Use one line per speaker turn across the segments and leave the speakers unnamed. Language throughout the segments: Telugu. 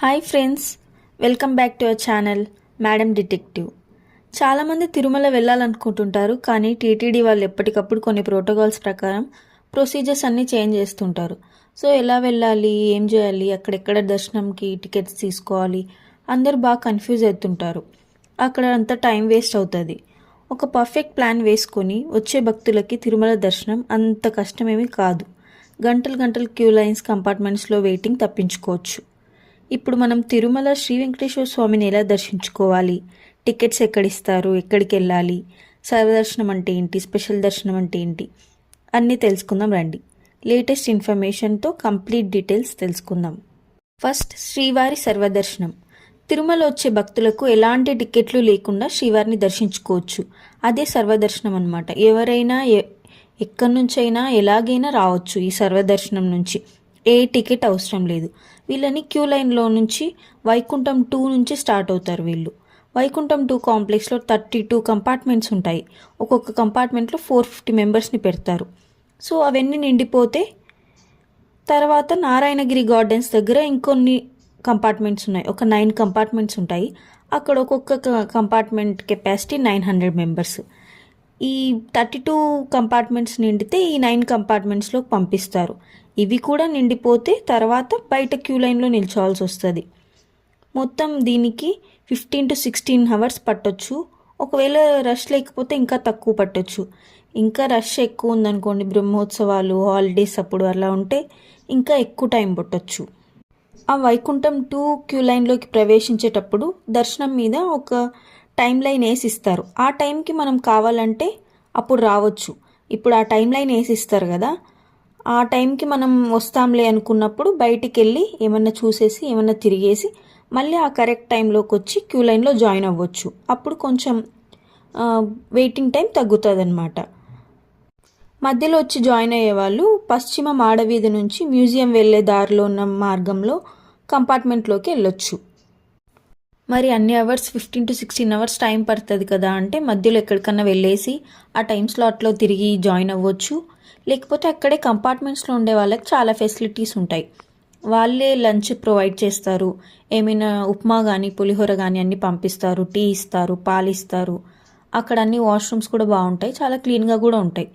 Hi friends, welcome back to our channel madam detective. చాలామంది తిరుమల వెళ్ళాలనుకుంటుంటారు, కానీ టీటీడీ వాళ్ళు ఎప్పటికప్పుడు కొన్ని ప్రోటోకాల్స్ ప్రకారం ప్రొసీజర్స్ అన్నీ చేంజ్ చేస్తుంటారు. సో ఎలా వెళ్ళాలి, ఏం చేయాలి, అక్కడెక్కడ దర్శనంకి టికెట్స్ తీసుకోవాలి, అందరూ బాగా కన్ఫ్యూజ్ అవుతుంటారు. అక్కడ అంతా టైం వేస్ట్ అవుతుంది. ఒక పర్ఫెక్ట్ ప్లాన్ వేసుకొని వచ్చే భక్తులకి తిరుమల దర్శనం అంత కష్టమేమీ కాదు. గంటలు గంటలు క్యూ లైన్స్, కంపార్ట్మెంట్స్లో వెయిటింగ్ తప్పించుకోవచ్చు. ఇప్పుడు మనం తిరుమల శ్రీ వెంకటేశ్వర స్వామిని ఎలా దర్శించుకోవాలి, టికెట్స్ ఎక్కడిస్తారు, ఎక్కడికి వెళ్ళాలి, సర్వదర్శనం అంటే ఏంటి, స్పెషల్ దర్శనం అంటే ఏంటి అన్నీ తెలుసుకుందాం రండి. లేటెస్ట్ ఇన్ఫర్మేషన్తో కంప్లీట్ డీటెయిల్స్ తెలుసుకుందాం. ఫస్ట్, శ్రీవారి సర్వదర్శనం. తిరుమల వచ్చే భక్తులకు ఎలాంటి టికెట్లు లేకుండా శ్రీవారిని దర్శించుకోవచ్చు. అదే సర్వదర్శనం అన్నమాట. ఎవరైనా ఎక్కడి నుంచైనా ఎలాగైనా రావచ్చు. ఈ సర్వదర్శనం నుంచి ఏ టికెట్ అవసరం లేదు. వీళ్ళని క్యూ లైన్లో నుంచి వైకుంఠం 2 నుంచి స్టార్ట్ అవుతారు. వీళ్ళు వైకుంఠం 2 కాంప్లెక్స్లో 32 కంపార్ట్మెంట్స్ ఉంటాయి. ఒక్కొక్క కంపార్ట్మెంట్లో 450 మెంబర్స్ని పెడతారు. సో అవన్నీ నిండిపోతే తర్వాత నారాయణగిరి గార్డెన్స్ దగ్గర ఇంకొన్ని కంపార్ట్మెంట్స్ ఉన్నాయి. ఒక 9 కంపార్ట్మెంట్స్ ఉంటాయి. అక్కడ ఒక్కొక్క కంపార్ట్మెంట్ కెపాసిటీ 900 మెంబర్స్. ఈ 32 కంపార్ట్మెంట్స్ నిండితే ఈ 9 కంపార్ట్మెంట్స్లోకి పంపిస్తారు. ఇవి కూడా నిండిపోతే తర్వాత బయట క్యూ లైన్లో నిల్చోవాల్సి వస్తుంది. మొత్తం దీనికి 15 to 16 అవర్స్ పట్టొచ్చు. ఒకవేళ రష్ లేకపోతే ఇంకా తక్కువ పట్టొచ్చు. ఇంకా రష్ ఎక్కువ ఉందనుకోండి, బ్రహ్మోత్సవాలు, హాలిడేస్ అప్పుడు అలా ఉంటే ఇంకా ఎక్కువ టైం పట్టొచ్చు. ఆ వైకుంఠం 2 క్యూ లైన్లోకి ప్రవేశించేటప్పుడు దర్శనం మీద ఒక టైం లైన్ వేసిస్తారు. ఆ టైంకి మనం కావాలంటే అప్పుడు రావచ్చు. ఇప్పుడు ఆ టైం లైన్ వేసిస్తారు కదా, ఆ టైంకి మనం వస్తాంలే అనుకున్నప్పుడు బయటికి వెళ్ళి ఏమన్నా చూసేసి ఏమన్నా తిరిగేసి మళ్ళీ ఆ కరెక్ట్ టైంలోకి వచ్చి క్యూ లైన్లో జాయిన్ అవ్వచ్చు. అప్పుడు కొంచెం వెయిటింగ్ టైం తగ్గుతుంది అన్నమాట. మధ్యలో వచ్చి జాయిన్ అయ్యే వాళ్ళు పశ్చిమ మాడవీధి నుంచి మ్యూజియం వెళ్ళే దారిలో ఉన్న మార్గంలో కంపార్ట్మెంట్లోకి వెళ్ళొచ్చు. మరి అన్ని అవర్స్ 15 to 16 అవర్స్ టైం పడుతుంది కదా అంటే మధ్యలో ఎక్కడికన్నా వెళ్ళేసి ఆ టైం స్లాట్లో తిరిగి జాయిన్ అవ్వచ్చు. లేకపోతే అక్కడే కంపార్ట్మెంట్స్లో ఉండే వాళ్ళకి చాలా ఫెసిలిటీస్ ఉంటాయి. వాళ్ళే లంచ్ ప్రొవైడ్ చేస్తారు. ఏమైనా ఉప్మా కానీ పులిహోర కానీ అన్నీ పంపిస్తారు. టీ ఇస్తారు, పాలు ఇస్తారు. అక్కడ అన్ని వాష్రూమ్స్ కూడా బాగుంటాయి, చాలా క్లీన్గా కూడా ఉంటాయి.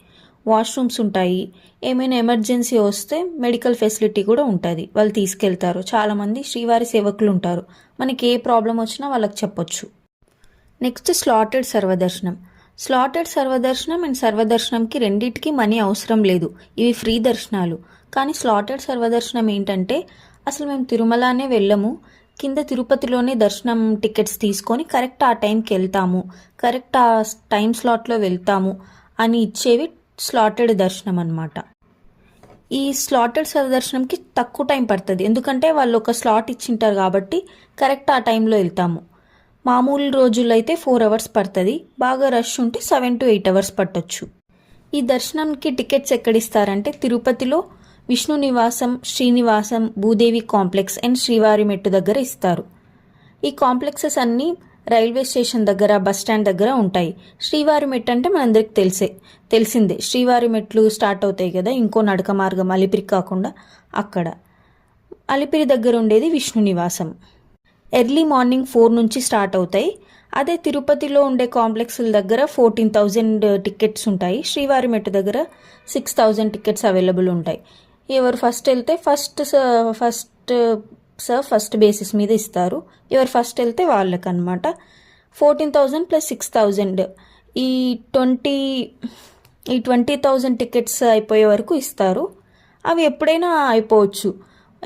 వాష్రూమ్స్ ఉంటాయి. ఏమైనా ఎమర్జెన్సీ వస్తే మెడికల్ ఫెసిలిటీ కూడా ఉంటుంది, వాళ్ళు తీసుకెళ్తారు. చాలామంది శ్రీవారి సేవకులు ఉంటారు. మనకి ఏ ప్రాబ్లం వచ్చినా వాళ్ళకి చెప్పొచ్చు. నెక్స్ట్, స్లాటెడ్ సర్వదర్శనం. స్లాటెడ్ సర్వదర్శనం అండ్ సర్వదర్శనంకి రెండింటికి మనీ అవసరం లేదు. ఇవి ఫ్రీ దర్శనాలు. కానీ స్లాటెడ్ సర్వదర్శనం ఏంటంటే అసలు మేము తిరుమలనే వెళ్ళము, కింద తిరుపతిలోనే దర్శనం టికెట్స్ తీసుకొని కరెక్ట్ ఆ టైంకి వెళ్తాము, కరెక్ట్ ఆ టైం స్లాట్లో వెళ్తాము అని ఇచ్చేవి స్లాటెడ్ దర్శనం అన్నమాట. ఈ స్లాటెడ్ సర్వదర్శనంకి తక్కువ టైం పడుతుంది, ఎందుకంటే వాళ్ళు ఒక స్లాట్ ఇచ్చింటారు కాబట్టి కరెక్ట్ ఆ టైంలో వెళ్తాము. మామూలు రోజుల్లో అయితే 4 అవర్స్ పడుతుంది. బాగా రష్ ఉంటే 7 to 8 అవర్స్ పట్టొచ్చు. ఈ దర్శనంకి టికెట్స్ ఎక్కడిస్తారంటే తిరుపతిలో విష్ణు నివాసం, శ్రీనివాసం, భూదేవి కాంప్లెక్స్ అండ్ శ్రీవారి మెట్టు దగ్గర ఇస్తారు. ఈ కాంప్లెక్సెస్ అన్నీ రైల్వే స్టేషన్ దగ్గర, బస్ స్టాండ్ దగ్గర ఉంటాయి. శ్రీవారి మెట్టు అంటే మనందరికి తెలిసిందే. శ్రీవారి మెట్లు స్టార్ట్ అవుతాయి కదా ఇంకో నడక మార్గం, అలిపిరి కాకుండా. అక్కడ అలిపిరి దగ్గర ఉండేది విష్ణు నివాసం. ఎర్లీ మార్నింగ్ 4 నుంచి స్టార్ట్ అవుతాయి. అదే తిరుపతిలో ఉండే కాంప్లెక్స్ల దగ్గర 14,000 టికెట్స్ ఉంటాయి. శ్రీవారి మెట్టు దగ్గర 6,000 టికెట్స్ అవైలబుల్ ఉంటాయి. ఎవరు ఫస్ట్ వెళ్తే ఫస్ట్ బేసిస్ మీద ఇస్తారు. ఎవరు ఫస్ట్ వెళ్తే వాళ్ళకి అనమాట. 14,000 + 6,000 ఈ 20,000 టికెట్స్ అయిపోయే వరకు ఇస్తారు. అవి ఎప్పుడైనా అయిపోవచ్చు.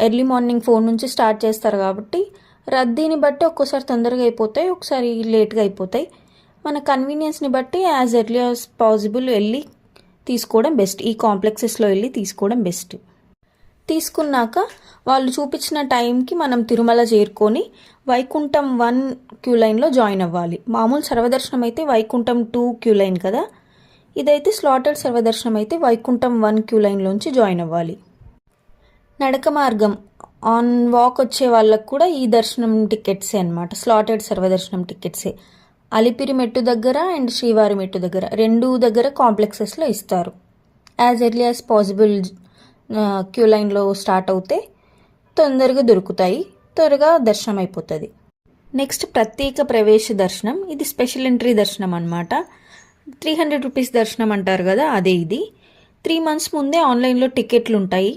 ఎర్లీ మార్నింగ్ 4 నుంచి స్టార్ట్ చేస్తారు కాబట్టి రద్దీని బట్టి ఒక్కోసారి తొందరగా అయిపోతాయి, ఒకసారి లేట్గా అయిపోతాయి. మన కన్వీనియన్స్ని బట్టి యాజ్ ఎర్లీ యాజ్ పాసిబుల్ వెళ్ళి తీసుకోవడం బెస్ట్. ఈ కాంప్లెక్సెస్లో వెళ్ళి తీసుకోవడం బెస్ట్. తీసుకున్నాక వాళ్ళు చూపించిన టైంకి మనం తిరుమల చేరుకొని వైకుంఠం 1 క్యూ లైన్లో జాయిన్ అవ్వాలి. మామూలు సర్వదర్శనం అయితే వైకుంఠం 2 క్యూ లైన్ కదా, ఇదైతే స్లాటెడ్ సర్వదర్శనం అయితే వైకుంఠం 1 క్యూ లైన్లోంచి జాయిన్ అవ్వాలి. నడక మార్గం ఆన్ వాక్ వచ్చే వాళ్ళకు కూడా ఈ దర్శనం టికెట్సే అనమాట, స్లాటెడ్ సర్వదర్శనం టికెట్సే. అలిపిరి మెట్టు దగ్గర అండ్ శ్రీవారి మెట్టు దగ్గర 2 దగ్గర కాంప్లెక్సెస్లో ఇస్తారు. As early as possible queue లైన్లో స్టార్ట్ అవుతే తొందరగా దొరుకుతాయి. త్వరగా దర్శనం అయిపోతుంది. నెక్స్ట్ ప్రత్యేక ప్రవేశ దర్శనం. ఇది స్పెషల్ ఎంట్రీ దర్శనం అనమాట. 300 రూపీస్ దర్శనం అంటారు కదా, అదే ఇది. 3 months ముందే ఆన్లైన్లో టికెట్లు ఉంటాయి,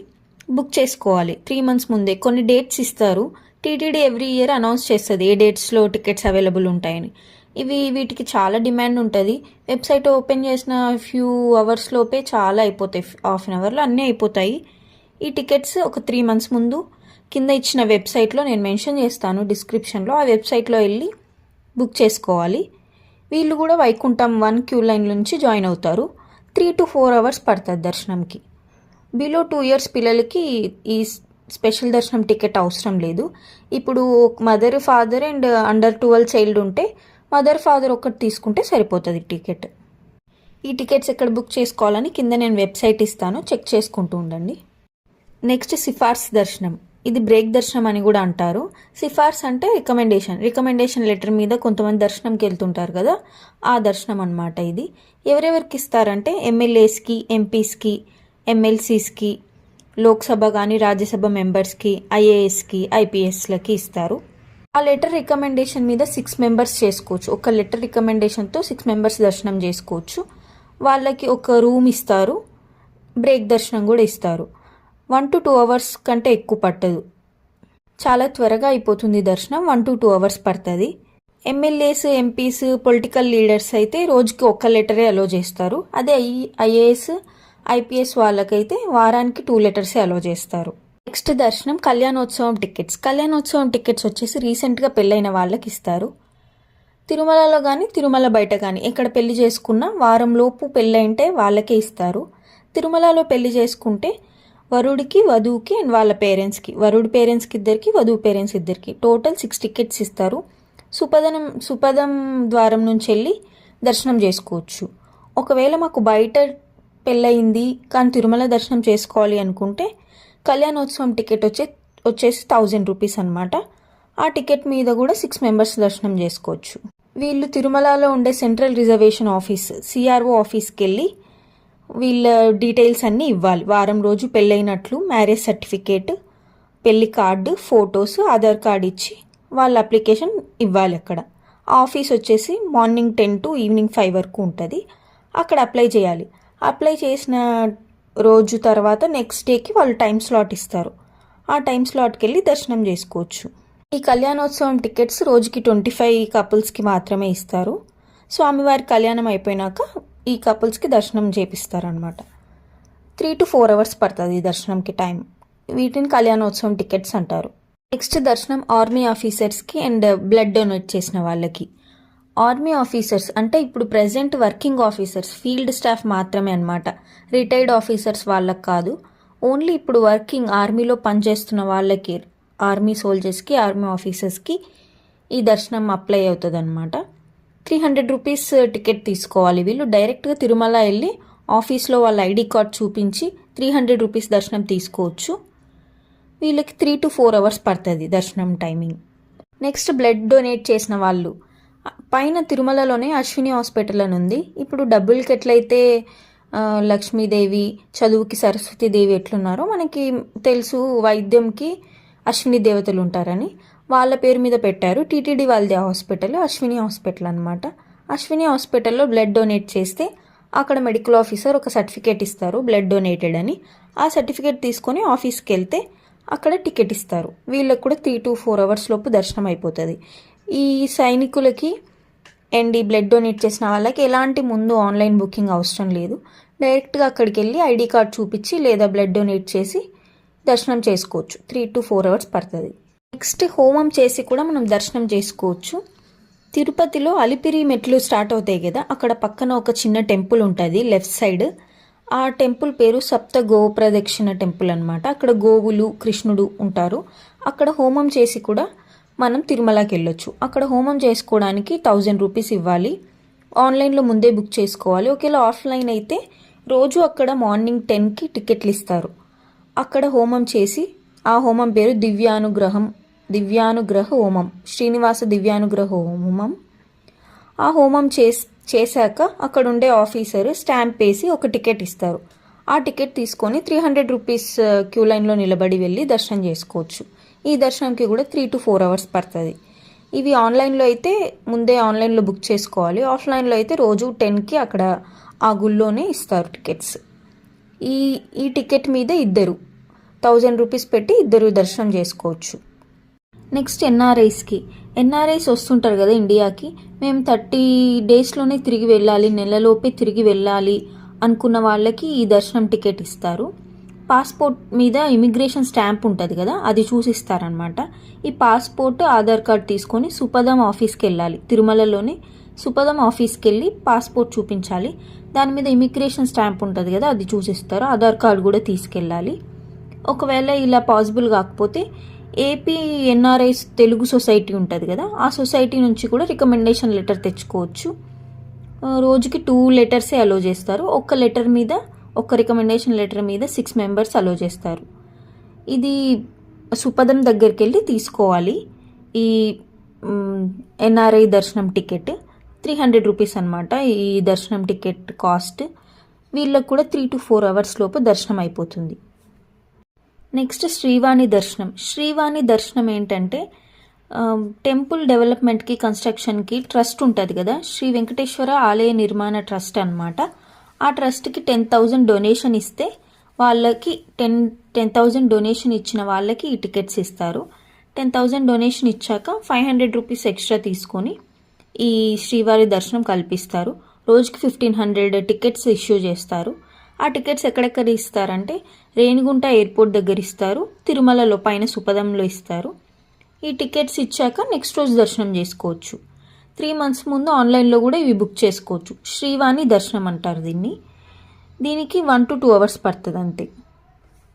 బుక్ చేసుకోవాలి. 3 months ముందే కొన్ని డేట్స్ ఇస్తారు. టీటీడీ ఎవ్రీ ఇయర్ అనౌన్స్ చేస్తుంది ఏ డేట్స్లో టికెట్స్ అవైలబుల్ ఉంటాయని. వీటికి చాలా డిమాండ్ ఉంటుంది. వెబ్సైట్ ఓపెన్ చేసిన ఫ్యూ అవర్స్లోపే చాలా అయిపోతాయి, హాఫ్ అన్ అవర్లో అన్నీ అయిపోతాయి. ఈ టికెట్స్ ఒక 3 months ముందు కింద ఇచ్చిన వెబ్సైట్లో నేను మెన్షన్ చేస్తాను డిస్క్రిప్షన్లో, ఆ వెబ్సైట్లో వెళ్ళి బుక్ చేసుకోవాలి. వీళ్ళు కూడా వైకుంఠం 1 క్యూ లైన్ నుంచి జాయిన్ అవుతారు. 3 to 4 hours పడుతుంది దర్శనంకి. బిలో 2 years పిల్లలకి ఈ స్పెషల్ దర్శనం టికెట్ అవసరం లేదు. ఇప్పుడు mother father and under 12 child ఉంటే మదర్ ఫాదర్ ఒక్కటి తీసుకుంటే సరిపోతుంది టికెట్. ఈ టికెట్స్ ఎక్కడ బుక్ చేసుకోవాలని కింద నేను వెబ్సైట్ ఇస్తాను, చెక్ చేసుకుంటూ ఉండండి. నెక్స్ట్ సిఫార్సు దర్శనం. ఇది బ్రేక్ దర్శనం అని కూడా అంటారు. సిఫార్సు అంటే రికమెండేషన్ లెటర్ మీద కొంతమంది దర్శనంకి వెళ్తుంటారు కదా, ఆ దర్శనం అనమాట ఇది. ఎవరెవరికి ఇస్తారంటే ఎమ్మెల్యేస్కి, ఎంపీస్కి, ఎమ్మెల్సీస్కి, లోక్సభ కానీ రాజ్యసభ మెంబర్స్కి, ఐఏఎస్కి, ఐపీఎస్లకి ఇస్తారు. ఆ లెటర్ రికమెండేషన్ మీద 6 members చేసుకోవచ్చు. ఒక లెటర్ రికమెండేషన్తో 6 members దర్శనం చేసుకోవచ్చు. వాళ్ళకి ఒక రూమ్ ఇస్తారు, బ్రేక్ దర్శనం కూడా ఇస్తారు. 1 to 2 hours కంటే ఎక్కువ పట్టదు, చాలా త్వరగా అయిపోతుంది దర్శనం. 1 to 2 hours పడుతుంది. ఎమ్మెల్యేస్, ఎంపీస్, పొలిటికల్ లీడర్స్ అయితే రోజుకి ఒక లెటరే అలో చేస్తారు. అదే ఐఏఎస్, ఐపీఎస్ వాళ్ళకైతే వారానికి 2 letters అలో చేస్తారు. నెక్స్ట్ దర్శనం కళ్యాణోత్సవం టికెట్స్. కళ్యాణోత్సవం టికెట్స్ వచ్చేసి రీసెంట్గా పెళ్ళైన వాళ్ళకి ఇస్తారు. తిరుమలలో కానీ తిరుమల బయట కానీ ఎక్కడ పెళ్లి చేసుకున్నా వారంలోపు పెళ్ళైంటే వాళ్ళకే ఇస్తారు. తిరుమలలో పెళ్లి చేసుకుంటే వరుడికి, వధువుకి అండ్ వాళ్ళ పేరెంట్స్కి, వరుడి పేరెంట్స్కి ఇద్దరికి, వధువు పేరెంట్స్ ఇద్దరికి టోటల్ 6 tickets ఇస్తారు. సుపదం ద్వారం నుంచి వెళ్ళి దర్శనం చేసుకోవచ్చు. ఒకవేళ మాకు బయట పెళ్ళయింది కానీ తిరుమల దర్శనం చేసుకోవాలి అనుకుంటే కళ్యాణోత్సవం టికెట్ వచ్చేసి 1000 rupees అనమాట. ఆ టికెట్ మీద కూడా 6 members దర్శనం చేసుకోవచ్చు. వీళ్ళు తిరుమలలో ఉండే సెంట్రల్ రిజర్వేషన్ ఆఫీస్, సిఆర్ఓ ఆఫీస్కి వెళ్ళి వీళ్ళ డీటెయిల్స్ అన్నీ ఇవ్వాలి. వారం రోజు పెళ్ళైనట్లు మ్యారేజ్ సర్టిఫికేట్, పెళ్లి కార్డు, ఫొటోస్, ఆధార్ కార్డు ఇచ్చి వాళ్ళ అప్లికేషన్ ఇవ్వాలి అక్కడ. ఆ ఆఫీస్ వచ్చేసి మార్నింగ్ 10 to ఈవినింగ్ 5 వరకు ఉంటుంది. అక్కడ అప్లై చేయాలి. అప్లై చేసిన రోజు తర్వాత నెక్స్ట్ డేకి వాళ్ళు టైం స్లాట్ ఇస్తారు. ఆ టైం స్లాట్కి వెళ్ళి దర్శనం చేసుకోవచ్చు. ఈ కళ్యాణోత్సవం టికెట్స్ రోజుకి 25 couples మాత్రమే ఇస్తారు. స్వామివారి కళ్యాణం అయిపోయినాక ఈ కపుల్స్కి దర్శనం చేపిస్తారనమాట. 3 to 4 hours పడుతుంది ఈ దర్శనంకి టైం. వీటిని కళ్యాణోత్సవం టికెట్స్ అంటారు. నెక్స్ట్ దర్శనం ఆర్మీ ఆఫీసర్స్కి అండ్ బ్లడ్ డొనేట్ చేసిన వాళ్ళకి. ఆర్మీ ఆఫీసర్స్ అంటే ఇప్పుడు present working officers, field staff మాత్రమే అనమాట. రిటైర్డ్ ఆఫీసర్స్ వాళ్ళకి కాదు. ఓన్లీ ఇప్పుడు వర్కింగ్ ఆర్మీలో పనిచేస్తున్న వాళ్ళకి, ఆర్మీ సోల్జర్స్కి, ఆర్మీ ఆఫీసర్స్కి ఈ దర్శనం అప్లై అవుతుంది అనమాట. 300 rupees టికెట్ తీసుకోవాలి. వీళ్ళు డైరెక్ట్గా తిరుమల వెళ్ళి ఆఫీస్లో వాళ్ళ ఐడి కార్డ్ చూపించి 300 rupees దర్శనం తీసుకోవచ్చు. వీళ్ళకి 3 to 4 hours పడుతుంది దర్శనం టైమింగ్. నెక్స్ట్ బ్లడ్ డొనేట్ చేసిన వాళ్ళు. పైన తిరుమలలోనే అశ్విని హాస్పిటల్ అని ఉంది. ఇప్పుడు డబ్బులకి ఎట్లయితే లక్ష్మీదేవి, చదువుకి సరస్వతీదేవి ఎట్లున్నారో మనకి తెలుసు, వైద్యంకి అశ్విని దేవతలు ఉంటారని. వాళ్ళ పేరు మీద పెట్టారు. టీటీడీ వాళ్ళది హాస్పిటల్, అశ్విని హాస్పిటల్ అనమాట. అశ్విని హాస్పిటల్లో బ్లడ్ డొనేట్ చేస్తే అక్కడ మెడికల్ ఆఫీసర్ ఒక సర్టిఫికేట్ ఇస్తారు బ్లడ్ డొనేటెడ్ అని. ఆ సర్టిఫికేట్ తీసుకొని ఆఫీస్కి వెళ్తే అక్కడ టికెట్ ఇస్తారు. వీళ్ళకి కూడా 3 to 4 hours లోపు దర్శనం అయిపోతుంది. ఈ సైనికులకి అండ్ ఈ బ్లడ్ డొనేట్ చేసిన వాళ్ళకి ఎలాంటి ముందు ఆన్లైన్ బుకింగ్ అవసరం లేదు. డైరెక్ట్గా అక్కడికి వెళ్ళి ఐడి కార్డ్ చూపించి లేదా బ్లడ్ డొనేట్ చేసి దర్శనం చేసుకోవచ్చు. 3 to 4 hours పడుతుంది. నెక్స్ట్ హోమం చేసి కూడా మనం దర్శనం చేసుకోవచ్చు. తిరుపతిలో అలిపిరి మెట్లు స్టార్ట్ అవుతాయి కదా, అక్కడ పక్కన ఒక చిన్న టెంపుల్ ఉంటుంది లెఫ్ట్ సైడ్. ఆ టెంపుల్ పేరు సప్త గో ప్రదక్షిణ టెంపుల్ అనమాట. అక్కడ గోవులు, కృష్ణుడు ఉంటారు. అక్కడ హోమం చేసి కూడా మనం తిరుమలకి వెళ్ళొచ్చు. అక్కడ హోమం చేసుకోవడానికి 1000 rupees ఇవ్వాలి. ఆన్లైన్లో ముందే బుక్ చేసుకోవాలి. ఒకవేళ ఆఫ్లైన్ అయితే రోజు అక్కడ మార్నింగ్ 10కి టికెట్లు ఇస్తారు. అక్కడ హోమం చేసి, ఆ హోమం పేరు దివ్యానుగ్రహ హోమం, శ్రీనివాస దివ్యానుగ్రహ హోమం. ఆ హోమం చేశాక అక్కడ ఉండే ఆఫీసర్ స్టాంప్ వేసి ఒక టికెట్ ఇస్తారు. ఆ టికెట్ తీసుకొని 300 rupees క్యూ లైన్లో నిలబడి వెళ్ళి దర్శనం చేసుకోవచ్చు. ఈ దర్శనంకి కూడా 3 to 4 hours పడుతుంది. ఇవి ఆన్లైన్లో అయితే ముందే ఆన్లైన్లో బుక్ చేసుకోవాలి. ఆఫ్లైన్లో అయితే రోజు 10కి అక్కడ ఆ గుళ్ళోనే ఇస్తారు టికెట్స్. ఈ ఈ టికెట్ మీద 1000 రూపీస్ పెట్టి ఇద్దరు దర్శనం చేసుకోవచ్చు. నెక్స్ట్ ఎన్ఆర్ఐస్ వస్తుంటారు కదా ఇండియాకి. మేము 30 డేస్లోనే తిరిగి వెళ్ళాలి, నెలలోపే తిరిగి వెళ్ళాలి అనుకున్న వాళ్ళకి ఈ దర్శనం టికెట్ ఇస్తారు. పాస్పోర్ట్ మీద ఇమిగ్రేషన్ స్టాంప్ ఉంటుంది కదా, అది చూసిస్తారనమాట. ఈ పాస్పోర్ట్, ఆధార్ కార్డ్ తీసుకొని సుపదం ఆఫీస్కి వెళ్ళాలి. తిరుమలలోనే సుపదం ఆఫీస్కి వెళ్ళి పాస్పోర్ట్ చూపించాలి. దాని మీద ఇమిగ్రేషన్ స్టాంప్ ఉంటుంది కదా, అది చూసిస్తారు. ఆధార్ కార్డ్ కూడా తీసుకెళ్ళాలి. ఒకవేళ ఇలా పాసిబుల్ కాకపోతే ఏపీ ఎన్ఆర్ఐస్ తెలుగు సొసైటీ ఉంటుంది కదా, ఆ సొసైటీ నుంచి కూడా రికమెండేషన్ లెటర్ తెచ్చుకోవచ్చు. రోజుకి 2 లెటర్సే అలో చేస్తారు. ఒక్క రికమెండేషన్ లెటర్ మీద 6 మెంబర్స్ అలో చేస్తారు. ఇది సుపదం దగ్గరికి వెళ్ళి తీసుకోవాలి. ఈ ఎన్ఆర్ఐ దర్శనం టికెట్ 300 రూపీస్ అనమాట. ఈ దర్శనం టికెట్ కాస్ట్. వీళ్ళకు కూడా 3 to 4 hours లోపు దర్శనం అయిపోతుంది. నెక్స్ట్ శ్రీవాణి దర్శనం ఏంటంటే టెంపుల్ డెవలప్మెంట్కి, కన్స్ట్రక్షన్కి ట్రస్ట్ ఉంటుంది కదా, శ్రీ వెంకటేశ్వర ఆలయ నిర్మాణ ట్రస్ట్ అనమాట. ఆ ట్రస్ట్కి 10,000 డొనేషన్ ఇస్తే వాళ్ళకి 10,000 డొనేషన్ ఇచ్చిన వాళ్ళకి ఈ టికెట్స్ ఇస్తారు. 10,000 డొనేషన్ ఇచ్చాక 500 రూపీస్ ఎక్స్ట్రా తీసుకొని ఈ శ్రీవారి దర్శనం కల్పిస్తారు. రోజుకి 1,500 టికెట్స్ ఇష్యూ చేస్తారు. ఆ టికెట్స్ ఎక్కడెక్కడ ఇస్తారంటే రేణిగుంట ఎయిర్పోర్ట్ దగ్గర ఇస్తారు, తిరుమలలో పైన సుపదంలో ఇస్తారు. ఈ టికెట్స్ ఇచ్చాక నెక్స్ట్ రోజు దర్శనం చేసుకోవచ్చు. 3 months ముందు ఆన్లైన్లో కూడా ఇవి బుక్ చేసుకోవచ్చు. శ్రీవాణి దర్శనం అంటారు దీనికి 1 to 2 hours పడుతుంది అంతే.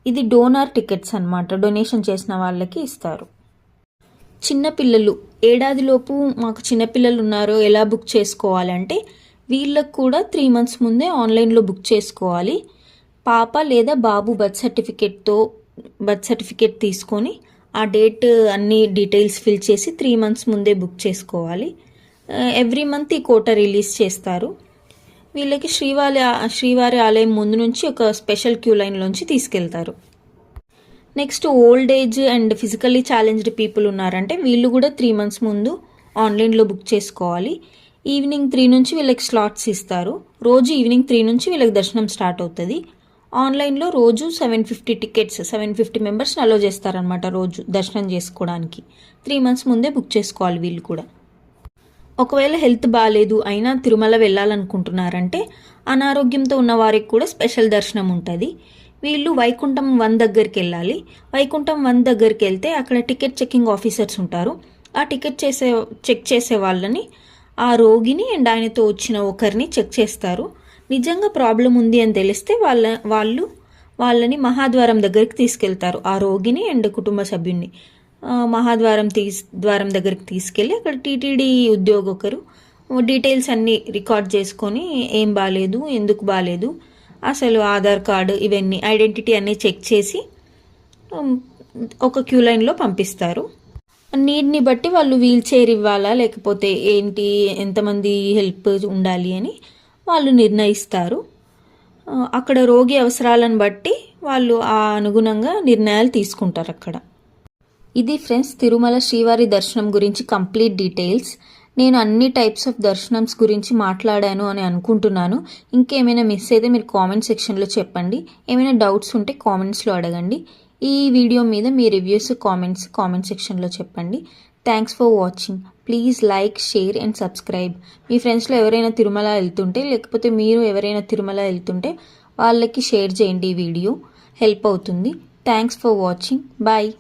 ఇది డోనార్ టికెట్స్ అనమాట, డొనేషన్ చేసిన వాళ్ళకి ఇస్తారు. చిన్నపిల్లలు, ఏడాదిలోపు మాకు చిన్నపిల్లలు ఉన్నారు, ఎలా బుక్ చేసుకోవాలంటే వీళ్ళకు కూడా 3 months ముందే ఆన్లైన్లో బుక్ చేసుకోవాలి. పాప లేదా బాబు బర్త్ సర్టిఫికేట్ తీసుకొని ఆ డేట్ అన్ని డీటెయిల్స్ ఫిల్ చేసి 3 months ముందే బుక్ చేసుకోవాలి. ఎవ్రీ మంత్ ఈ కోటా రిలీజ్ చేస్తారు. వీళ్ళకి శ్రీవారి ఆలయం ముందు నుంచి ఒక స్పెషల్ క్యూ లైన్లోంచి తీసుకెళ్తారు. Next old age and physically challenged people ఉన్నారంటే వీళ్ళు కూడా 3 months ముందు ఆన్లైన్లో బుక్ చేసుకోవాలి. ఈవినింగ్ 3 నుంచి వీళ్ళకి స్లాట్స్ ఇస్తారు. రోజు ఈవినింగ్ 3 నుంచి వీళ్ళకి దర్శనం స్టార్ట్ అవుతుంది. ఆన్లైన్లో రోజు 750 మెంబర్స్ని అలో చేస్తారనమాట రోజు దర్శనం చేసుకోవడానికి. 3 months ముందే బుక్ చేసుకోవాలి వీళ్ళు కూడా. ఒకవేళ హెల్త్ బాగాలేదు అయినా తిరుమల వెళ్ళాలనుకుంటున్నారంటే అనారోగ్యంతో ఉన్న వారికి కూడా స్పెషల్ దర్శనం ఉంటుంది. వీళ్ళు వైకుంఠం 1 దగ్గరికి వెళ్ళాలి. వైకుంఠం 1 దగ్గరికి వెళ్తే అక్కడ టికెట్ చెకింగ్ ఆఫీసర్స్ ఉంటారు. ఆ టికెట్ చెక్ చేసే వాళ్ళని, ఆ రోగిని అండ్ ఆయనతో వచ్చిన ఒకరిని చెక్ చేస్తారు. నిజంగా ప్రాబ్లం ఉంది అని తెలిస్తే వాళ్ళని మహాద్వారం దగ్గరికి తీసుకెళ్తారు. ఆ రోగిని అండ్ కుటుంబ సభ్యుని ద్వారం దగ్గరికి తీసుకెళ్ళి అక్కడ టీటీడీ ఉద్యోగి ఒకరు డీటెయిల్స్ అన్నీ రికార్డ్ చేసుకొని ఏం బాగాలేదు, ఎందుకు బాగాలేదు, అసలు ఆధార్ కార్డు ఇవన్నీ ఐడెంటిటీ అన్నీ చెక్ చేసి ఒక క్యూ లైన్లో పంపిస్తారు. నీడ్ని బట్టి వాళ్ళు వీల్ చైర్ ఇవ్వాలా లేకపోతే ఏంటి, ఎంతమంది హెల్ప్ ఉండాలి అని వాళ్ళు నిర్ణయిస్తారు. అక్కడ రోగి అవసరాలను బట్టి వాళ్ళు ఆ అనుగుణంగా నిర్ణయాలు తీసుకుంటారు అక్కడ. ఇది ఫ్రెండ్స్ తిరుమల శ్రీవారి దర్శనం గురించి కంప్లీట్ డీటెయిల్స్. నేను అన్ని టైప్స్ ఆఫ్ దర్శనమ్స్ గురించి మాట్లాడాను అని అనుకుంటున్నాను. ఇంకేమైనా మిస్ అయితే మీరు కామెంట్ సెక్షన్లో చెప్పండి. ఏమైనా డౌట్స్ ఉంటే కామెంట్స్లో అడగండి. ఈ వీడియో మీద మీ రివ్యూస్ కామెంట్ సెక్షన్లో చెప్పండి. Thanks for watching. Please like, share and subscribe. మీ ఫ్రెండ్స్లో ఎవరైనా తిరుమల వెళ్తుంటే లేకపోతే మీరు ఎవరైనా తిరుమల వెళ్తుంటే వాళ్ళకి షేర్ చేయండి. ఈ వీడియో హెల్ప్ అవుతుంది. Thanks for watching. బాయ్.